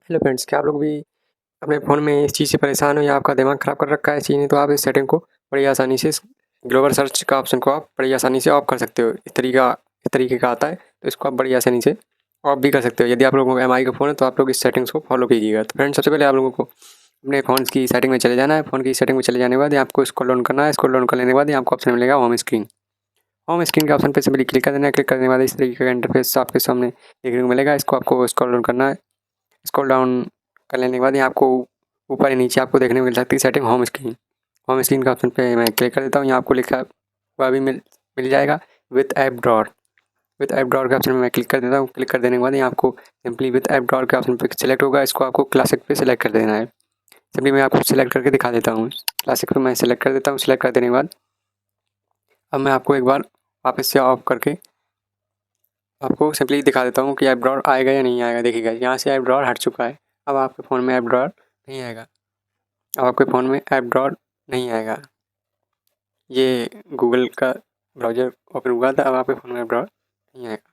Hello friends, क्या आप लोग भी अपने फ़ोन में इस चीज़ से परेशान हो या आपका दिमाग ख़राब कर रखा है इस चीज़ ने, तो आप इस सेटिंग को बड़ी आसानी से इस ग्लोबल सर्च का ऑप्शन को आप बड़ी आसानी से ऑफ कर सकते हो। इस तरीके का आता है, तो इसको आप बड़ी आसानी से ऑफ भी कर सकते हो। यदि आप लोगों को एमआई का फ़ोन है तो आप लोग इस सेटिंग्स को फॉलो कीजिएगा। तो फ्रेंड्स, सबसे पहले आप लोगों को अपने फ़ोन की सेटिंग में चले जाना है। फ़ोन की सेटिंग में चले जाने के बाद यहाँ आपको स्क्रॉल डाउन करना है। स्क्रॉल डाउन करने के बाद यहाँ आपको ऑप्शन मिलेगा होम स्क्रीन। होम स्क्रीन के ऑप्शन पे सिंपली क्लिक कर देना है। क्लिक करने के बाद इस तरीके का इंटरफेस आपके सामने देखने को मिलेगा। इसको आपको स्क्रॉल डाउन करना है। स्क्रॉल डाउन कर लेने के बाद यहाँ आपको ऊपर या नीचे आपको देखने को मिल सकती है setting home screen. Home screen का ऑप्शन पे मैं क्लिक कर देता हूँ। यहाँ आपको लिखा हुआ भी मिल जाएगा with app drawer. With app drawer के ऑप्शन में मैं क्लिक कर देता हूँ। क्लिक कर देने के बाद यहाँ आपको सिंपली विथ ऐप ड्रॉअर के ऑप्शन पे सिलेक्ट होगा। इसको आपको क्लासिक पे सिलेक्ट कर देना है। सिंपली मैं आपको सिलेक्ट करके दिखा देता हूँ। क्लासिक पे मैं सिलेक्ट कर देता हूँ। सिलेक्ट कर देने के बाद अब मैं आपको एक बार वापस से ऑफ करके आपको सिंपली दिखा देता हूँ कि ऐप ड्रॉअर आएगा या नहीं आएगा। देखिएगा, यहाँ से ऐप ड्रॉअर हट चुका है। अब आपके फ़ोन में ऐप ड्रॉअर नहीं आएगा। अब आपके फ़ोन में ऐप ड्रॉअर नहीं आएगा। ये गूगल का ब्राउज़र ओपन हुआ था। अब आपके फ़ोन में ऐप ड्रॉअर नहीं आएगा।